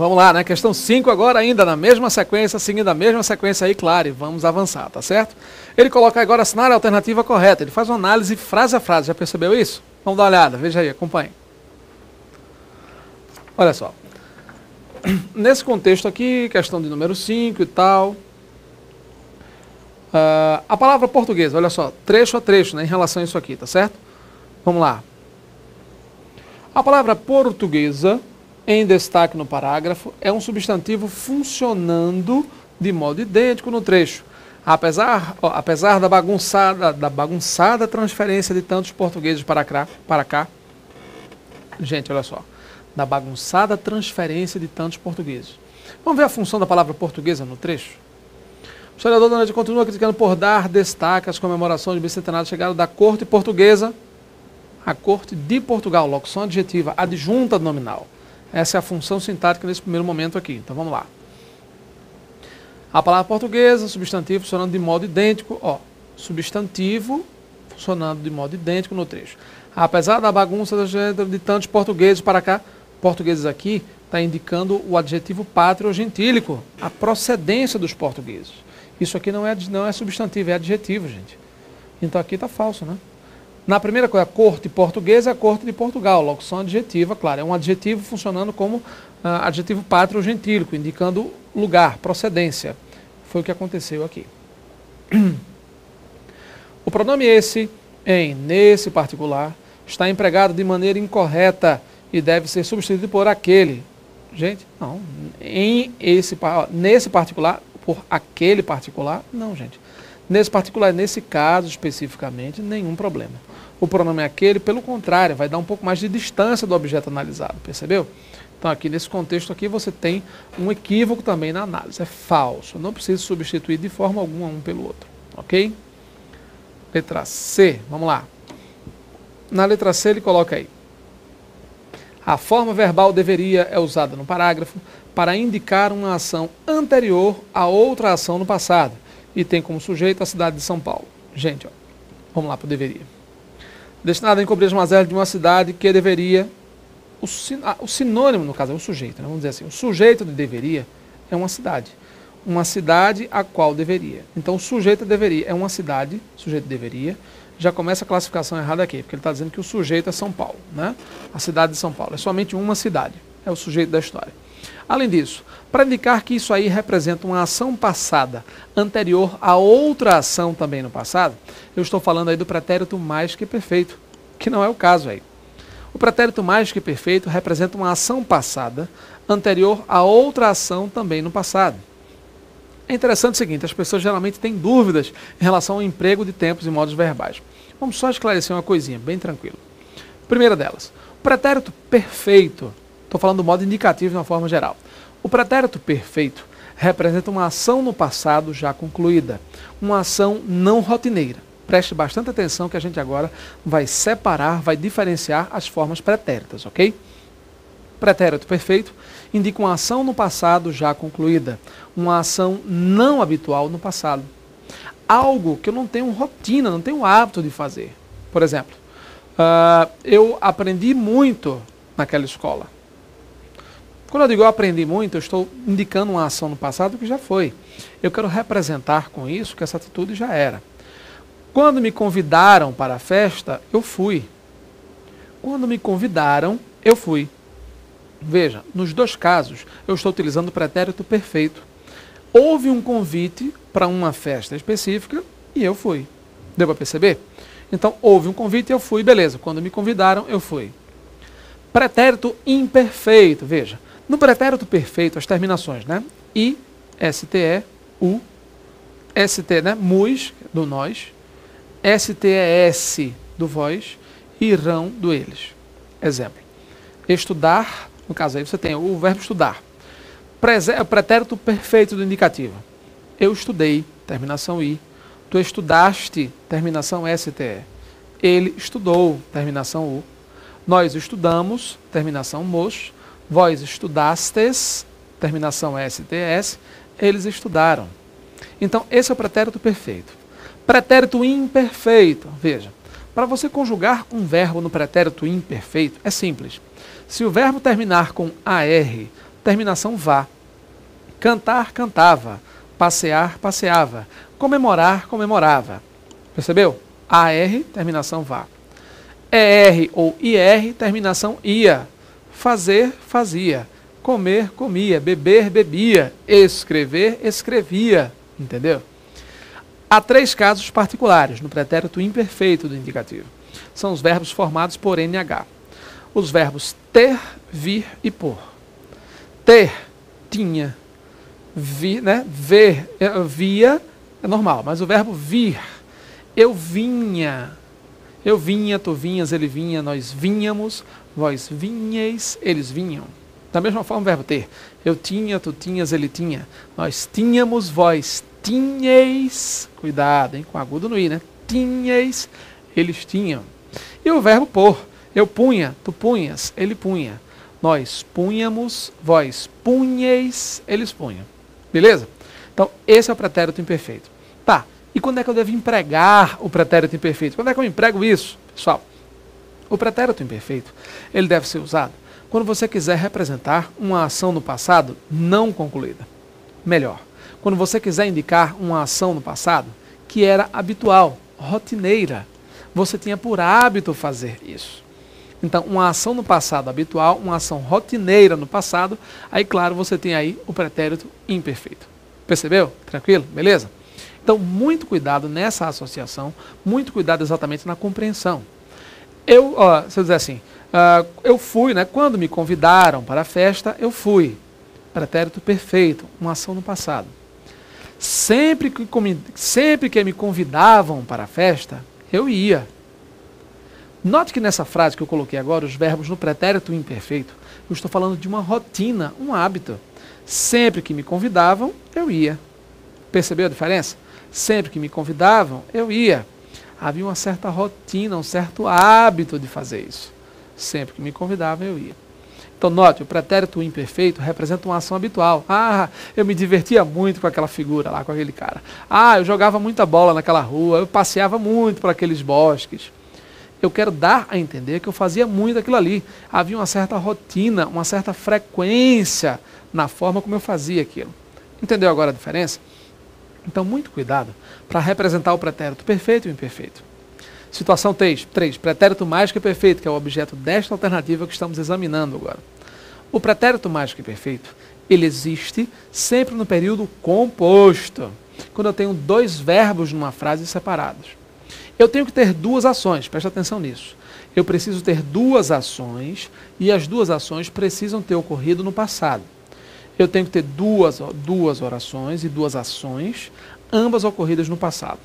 Vamos lá, né? Questão 5 agora ainda na mesma sequência, seguindo a mesma sequência aí, claro, e vamos avançar, tá certo? Ele coloca agora assinar a alternativa correta, ele faz uma análise frase a frase, já percebeu isso? Vamos dar uma olhada, veja aí, acompanhe. Olha só. Nesse contexto aqui, questão de número 5 e tal, a palavra portuguesa, olha só, trecho a trecho, né, em relação a isso aqui, tá certo? Vamos lá. A palavra portuguesa, em destaque no parágrafo, é um substantivo funcionando de modo idêntico no trecho. Apesar da bagunçada transferência de tantos portugueses para cá. Gente, olha só. Da bagunçada transferência de tantos portugueses. Vamos ver a função da palavra portuguesa no trecho? O historiador Donald continua criticando por dar destaque às comemorações do bicentenário de chegada da corte portuguesa à corte de Portugal, locução adjetiva, adjunta nominal. Essa é a função sintática nesse primeiro momento aqui. Então vamos lá. A palavra portuguesa, substantivo funcionando de modo idêntico, ó, substantivo funcionando de modo idêntico no trecho. Apesar da bagunça de tantos portugueses para cá, portugueses aqui está indicando o adjetivo pátrio ou gentílico, a procedência dos portugueses. Isso aqui não é substantivo, é adjetivo, gente. Então aqui está falso, né? Na primeira coisa, a corte portuguesa é a corte de Portugal, locução adjetiva, claro, é um adjetivo funcionando como adjetivo pátrio ou gentílico, indicando lugar, procedência. Foi o que aconteceu aqui. O pronome esse, em, nesse particular, está empregado de maneira incorreta e deve ser substituído por aquele. Gente, não. Nesse particular, por aquele particular, não, gente. Nesse particular, nesse caso especificamente, nenhum problema. O pronome é aquele, pelo contrário, vai dar um pouco mais de distância do objeto analisado, percebeu? Então aqui nesse contexto aqui você tem um equívoco também na análise, é falso. Não precisa substituir de forma alguma um pelo outro, ok? Letra C, vamos lá. Na letra C ele coloca aí. A forma verbal deveria é usada no parágrafo para indicar uma ação anterior a outra ação no passado e tem como sujeito a cidade de São Paulo. Gente, ó, vamos lá para o deveria. Destinado a encobrir as mazelas de uma cidade que deveria... O sinônimo, no caso, é o sujeito, né? Vamos dizer assim, o sujeito de deveria é uma cidade. Uma cidade a qual deveria. Então, o sujeito deveria é uma cidade, sujeito deveria, já começa a classificação errada aqui, porque ele está dizendo que o sujeito é São Paulo, né? A cidade de São Paulo. É somente uma cidade, é o sujeito da história. Além disso, para indicar que isso aí representa uma ação passada anterior a outra ação também no passado, eu estou falando aí do pretérito mais que perfeito, que não é o caso aí. O pretérito mais que perfeito representa uma ação passada anterior a outra ação também no passado. É interessante o seguinte, as pessoas geralmente têm dúvidas em relação ao emprego de tempos e modos verbais. Vamos só esclarecer uma coisinha, bem tranquilo. Primeira delas, o pretérito perfeito, estou falando do modo indicativo de uma forma geral. O pretérito perfeito representa uma ação no passado já concluída, uma ação não rotineira. Preste bastante atenção que a gente agora vai separar, vai diferenciar as formas pretéritas, ok? Pretérito perfeito indica uma ação no passado já concluída, uma ação não habitual no passado. Algo que eu não tenho rotina, não tenho hábito de fazer. Por exemplo, eu aprendi muito naquela escola. Quando eu digo eu aprendi muito, eu estou indicando uma ação no passado que já foi. Eu quero representar com isso que essa atitude já era. Quando me convidaram para a festa, eu fui. Quando me convidaram, eu fui. Veja, nos dois casos, eu estou utilizando o pretérito perfeito. Houve um convite para uma festa específica e eu fui. Deu para perceber? Então, houve um convite e eu fui, beleza. Quando me convidaram, eu fui. Pretérito imperfeito, veja. No pretérito perfeito, as terminações, né? I, STE, U, ST, né? Mus, do nós, STES, do vós, e rão, do eles. Exemplo. Estudar, no caso aí você tem o verbo estudar. Pretérito perfeito do indicativo. Eu estudei, terminação I. Tu estudaste, terminação STE. Ele estudou, terminação U. Nós estudamos, terminação mos. Vós estudastes, terminação STS. Eles estudaram. Então, esse é o pretérito perfeito. Pretérito imperfeito. Veja, para você conjugar um verbo no pretérito imperfeito, é simples. Se o verbo terminar com AR, terminação vá. Cantar, cantava. Passear, passeava. Comemorar, comemorava. Percebeu? AR, terminação vá. ER ou IR, terminação ia. Fazer, fazia. Comer, comia. Beber, bebia. Escrever, escrevia. Entendeu? Há 3 casos particulares no pretérito imperfeito do indicativo. São os verbos formados por NH. Os verbos ter, vir e por. Ter, tinha. Vir, né? Ver, via, é normal. Mas o verbo vir, eu vinha. Eu vinha, tu vinhas, ele vinha, nós vinhamos, vós vinheis, eles vinham. Da mesma forma o verbo ter. Eu tinha, tu tinhas, ele tinha. Nós tínhamos, vós tinheis. Cuidado, hein? Com agudo no i, né? Tinheis, eles tinham. E o verbo pôr. Eu punha, tu punhas, ele punha. Nós punhamos, vós punheis, eles punham. Beleza? Então, esse é o pretérito imperfeito. Tá. E quando é que eu devo empregar o pretérito imperfeito? Quando é que eu emprego isso? Pessoal, o pretérito imperfeito, ele deve ser usado quando você quiser representar uma ação no passado não concluída. Melhor, quando você quiser indicar uma ação no passado que era habitual, rotineira. Você tinha por hábito fazer isso. Então, uma ação no passado habitual, uma ação rotineira no passado, aí, claro, você tem aí o pretérito imperfeito. Percebeu? Tranquilo? Beleza? Então, muito cuidado nessa associação, muito cuidado exatamente na compreensão. Se eu dizer assim, eu fui, né? Quando me convidaram para a festa, eu fui. Pretérito perfeito, uma ação no passado. Sempre que me convidavam para a festa, eu ia. Note que nessa frase que eu coloquei agora, os verbos no pretérito imperfeito, eu estou falando de uma rotina, um hábito. Sempre que me convidavam, eu ia. Percebeu a diferença? Sempre que me convidavam, eu ia. Havia uma certa rotina, um certo hábito de fazer isso. Sempre que me convidavam, eu ia. Então, note, o pretérito imperfeito representa uma ação habitual. Eu me divertia muito com aquela figura lá, com aquele cara. Eu jogava muita bola naquela rua, eu passeava muito por aqueles bosques. Eu quero dar a entender que eu fazia muito aquilo ali. Havia uma certa rotina, uma certa frequência na forma como eu fazia aquilo. Entendeu agora a diferença? Então, muito cuidado para representar o pretérito perfeito e imperfeito. Situação 3, pretérito mais que perfeito, que é o objeto desta alternativa que estamos examinando agora. O pretérito mais que perfeito, ele existe sempre no período composto, quando eu tenho 2 verbos numa frase separados. Eu tenho que ter 2 ações, presta atenção nisso. Eu preciso ter 2 ações e as 2 ações precisam ter ocorrido no passado. Eu tenho que ter duas orações e 2 ações, ambas ocorridas no passado.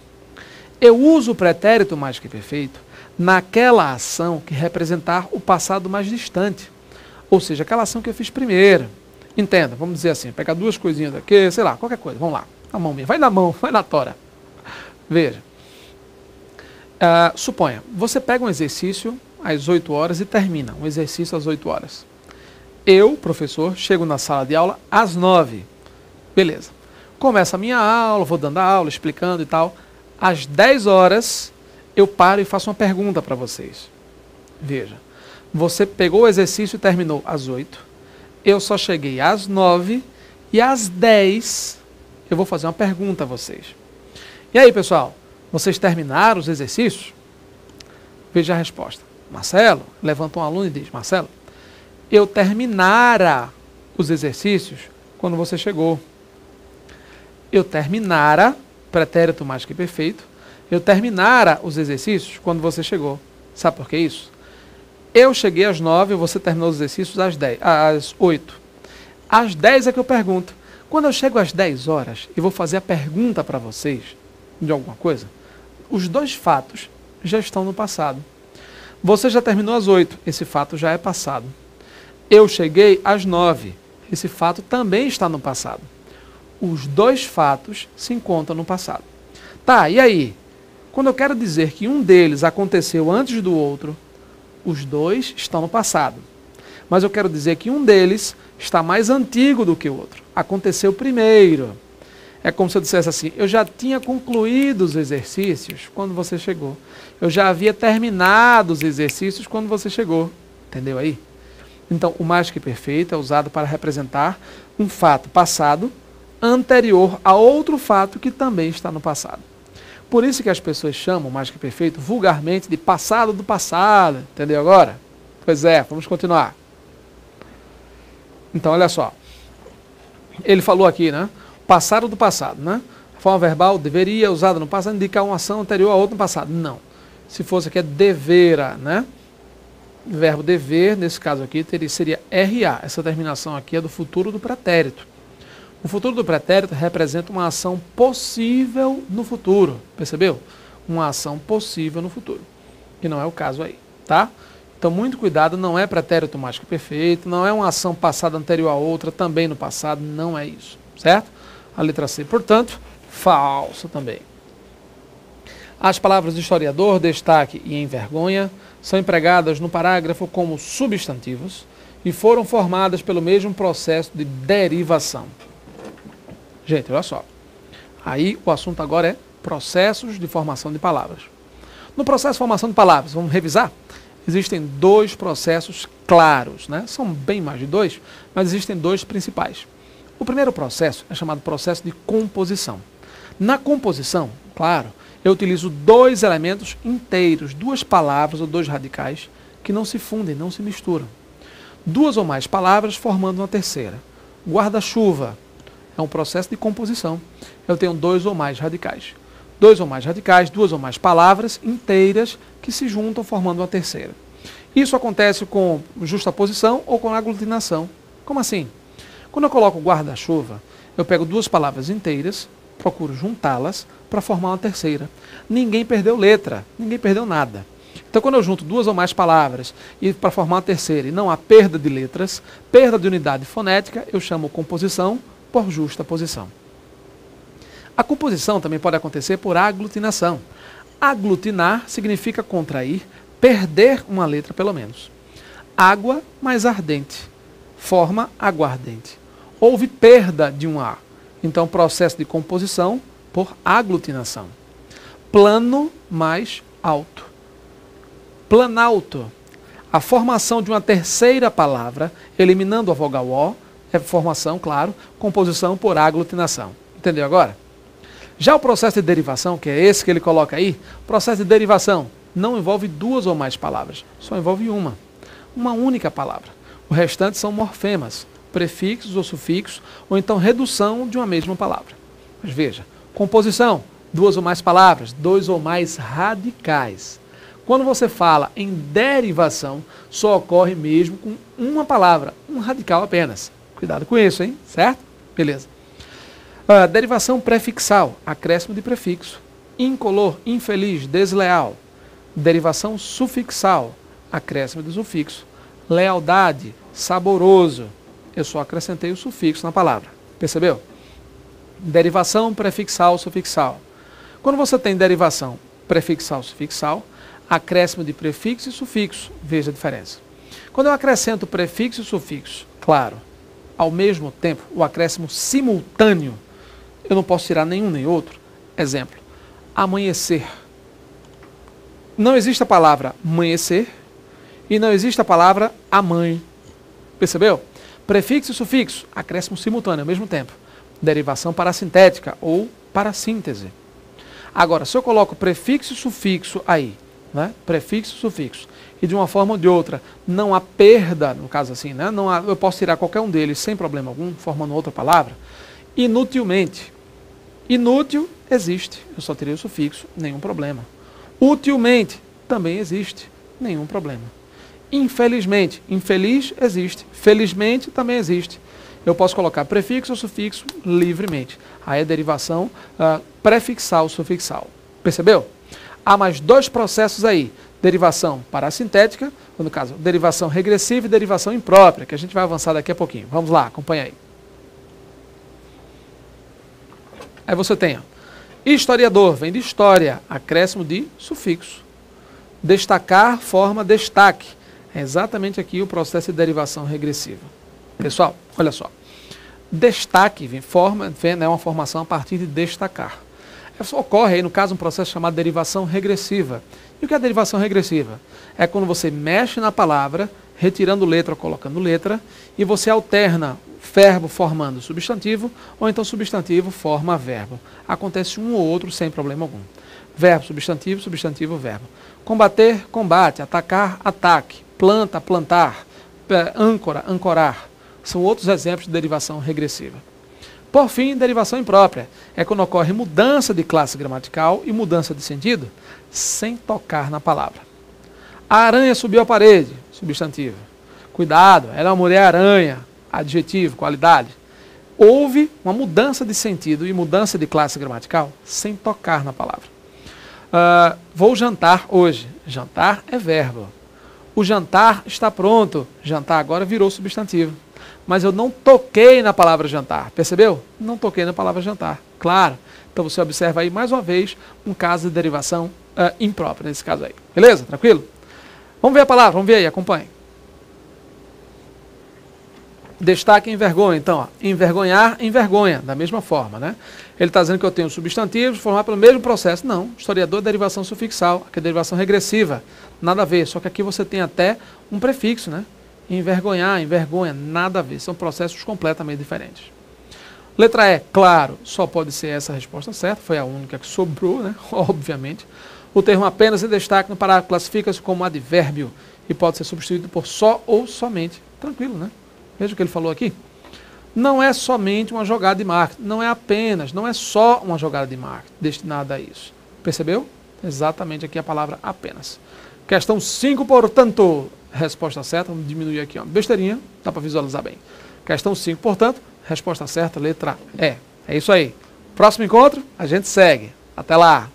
Eu uso o pretérito mais que perfeito naquela ação que representar o passado mais distante. Ou seja, aquela ação que eu fiz primeiro. Entenda, vamos dizer assim, pegar 2 coisinhas aqui, sei lá, qualquer coisa, vamos lá. Na mão mesmo, vai na tora. Veja. Suponha, você pega um exercício às 8 horas e termina um exercício às 8 horas. Eu, professor, chego na sala de aula às 9. Beleza. Começa a minha aula, vou dando a aula, explicando e tal. Às 10 horas, eu paro e faço uma pergunta para vocês. Veja, você pegou o exercício e terminou às 8. Eu só cheguei às 9 e às 10 eu vou fazer uma pergunta a vocês. E aí, pessoal, vocês terminaram os exercícios? Veja a resposta. Marcelo, levanta um aluno e diz, Marcelo, eu terminara os exercícios quando você chegou. Eu terminara, pretérito mais que perfeito, eu terminara os exercícios quando você chegou. Sabe por que isso? Eu cheguei às 9, você terminou os exercícios às 8. Às 10 é que eu pergunto. Quando eu chego às 10 horas e vou fazer a pergunta para vocês de alguma coisa, os 2 fatos já estão no passado. Você já terminou às 8, esse fato já é passado. Eu cheguei às 9, esse fato também está no passado. Os 2 fatos se encontram no passado. Tá, e aí? Quando eu quero dizer que um deles aconteceu antes do outro, os 2 estão no passado. Mas eu quero dizer que um deles está mais antigo do que o outro. Aconteceu primeiro. É como se eu dissesse assim, eu já tinha concluído os exercícios quando você chegou. Eu já havia terminado os exercícios quando você chegou. Entendeu aí? Então, o mais que perfeito é usado para representar um fato passado anterior a outro fato que também está no passado. Por isso que as pessoas chamam o mais que perfeito vulgarmente de passado do passado. Entendeu agora? Pois é, vamos continuar. Então, olha só. Ele falou aqui, né? Passado do passado, né? A forma verbal deveria, usada no passado, indicar uma ação anterior a outra no passado. Não. Se fosse aqui é devera, né? O verbo dever, nesse caso aqui, seria RA. Essa terminação aqui é do futuro do pretérito. O futuro do pretérito representa uma ação possível no futuro. Percebeu? Uma ação possível no futuro. Que não é o caso aí, tá? Então, muito cuidado, não é pretérito mais que perfeito, não é uma ação passada anterior a outra, também no passado, não é isso, certo? A letra C, portanto, falso também. As palavras historiador, destaque e envergonha são empregadas no parágrafo como substantivos e foram formadas pelo mesmo processo de derivação. Gente, olha só. Aí o assunto agora é processos de formação de palavras. No processo de formação de palavras, vamos revisar? Existem dois processos claros, né? São bem mais de dois, mas existem dois principais. O primeiro processo é chamado processo de composição. Na composição, claro, eu utilizo dois elementos inteiros, duas palavras ou dois radicais que não se fundem, não se misturam. Duas ou mais palavras formando uma terceira. Guarda-chuva é um processo de composição. Eu tenho dois ou mais radicais. Dois ou mais radicais, duas ou mais palavras inteiras que se juntam formando uma terceira. Isso acontece com justaposição ou com aglutinação. Como assim? Quando eu coloco guarda-chuva, eu pego duas palavras inteiras, procuro juntá-las para formar uma terceira. Ninguém perdeu letra, ninguém perdeu nada. Então, quando eu junto duas ou mais palavras e para formar uma terceira e não há perda de letras, perda de unidade fonética, eu chamo composição por justaposição. A composição também pode acontecer por aglutinação. Aglutinar significa contrair, perder uma letra pelo menos. Água mais ardente forma aguardente. Houve perda de um A. Então, processo de composição por aglutinação. Plano mais alto. Planalto. A formação de uma terceira palavra, eliminando a vogal O, é formação, claro, composição por aglutinação. Entendeu agora? Já o processo de derivação, que é esse que ele coloca aí, processo de derivação não envolve duas ou mais palavras, só envolve uma única palavra. O restante são morfemas, prefixos ou sufixos, ou então redução de uma mesma palavra. Mas veja, composição, duas ou mais palavras, dois ou mais radicais. Quando você fala em derivação, só ocorre mesmo com uma palavra, um radical apenas. Cuidado com isso, hein? Certo? Beleza. Derivação prefixal, acréscimo de prefixo. Incolor, infeliz, desleal. Derivação sufixal, acréscimo de sufixo. Lealdade, saboroso. Eu só acrescentei o sufixo na palavra. Percebeu? Derivação prefixal, sufixal. Quando você tem derivação prefixal, sufixal, acréscimo de prefixo e sufixo, veja a diferença. Quando eu acrescento prefixo e sufixo, claro, ao mesmo tempo, o acréscimo simultâneo, eu não posso tirar nenhum nem outro. Exemplo, amanhecer. Não existe a palavra amanhecer e não existe a palavra amãe. Percebeu? Prefixo e sufixo, acréscimo simultâneo ao mesmo tempo. Derivação parasintética ou parassíntese. Agora, se eu coloco prefixo e sufixo aí, né? Prefixo e sufixo, e de uma forma ou de outra não há perda, no caso assim, né? Não há, eu posso tirar qualquer um deles sem problema algum, formando outra palavra, inutilmente. Inútil existe, eu só tirei o sufixo, nenhum problema. Utilmente também existe, nenhum problema. Infelizmente, infeliz existe, felizmente também existe. Eu posso colocar prefixo ou sufixo livremente. Aí é derivação prefixal, sufixal. Percebeu? Há mais dois processos aí. Derivação parasintética, ou no caso, derivação regressiva e derivação imprópria, que a gente vai avançar daqui a pouquinho. Vamos lá, acompanha aí. Aí você tem, ó, historiador, vem de história, acréscimo de sufixo. Destacar forma destaque. É exatamente aqui o processo de derivação regressiva. Pessoal, olha só. Destaque é uma formação a partir de destacar. Isso ocorre aí, no caso, um processo chamado derivação regressiva. E o que é derivação regressiva? É quando você mexe na palavra retirando letra ou colocando letra, e você alterna verbo formando substantivo, ou então substantivo forma verbo. Acontece um ou outro sem problema algum. Verbo, substantivo, substantivo, verbo. Combater, combate. Atacar, ataque. Planta, plantar. Âncora, ancorar. São outros exemplos de derivação regressiva. Por fim, derivação imprópria. É quando ocorre mudança de classe gramatical e mudança de sentido, sem tocar na palavra. A aranha subiu a parede, substantivo. Cuidado, ela é uma mulher-aranha, adjetivo, qualidade. Houve uma mudança de sentido e mudança de classe gramatical sem tocar na palavra. Vou jantar hoje. Jantar é verbo. O jantar está pronto. Jantar agora virou substantivo. Mas eu não toquei na palavra jantar. Percebeu? Não toquei na palavra jantar. Claro. Então você observa aí mais uma vez um caso de derivação imprópria nesse caso aí. Beleza? Tranquilo? Vamos ver a palavra, vamos ver aí, acompanhe. Destaque envergonha, então, ó, envergonhar, envergonha, da mesma forma, né? Ele está dizendo que eu tenho substantivos formar pelo mesmo processo. Não, historiador é derivação sufixal, que é derivação regressiva, nada a ver, só que aqui você tem até um prefixo, né? Envergonhar, envergonha, nada a ver, são processos completamente diferentes. Letra E, claro, só pode ser essa a resposta certa, foi a única que sobrou, né? Obviamente. O termo apenas em destaque no parágrafo classifica-se como advérbio e pode ser substituído por só ou somente. Tranquilo, né? Veja o que ele falou aqui. Não é somente uma jogada de marketing, não é apenas, não é só uma jogada de marketing destinada a isso. Percebeu? Exatamente aqui a palavra apenas. Questão 5, portanto, resposta certa, vamos diminuir aqui, ó, besteirinha, dá para visualizar bem. Questão 5, portanto, resposta certa, letra E. É isso aí. Próximo encontro, a gente segue. Até lá!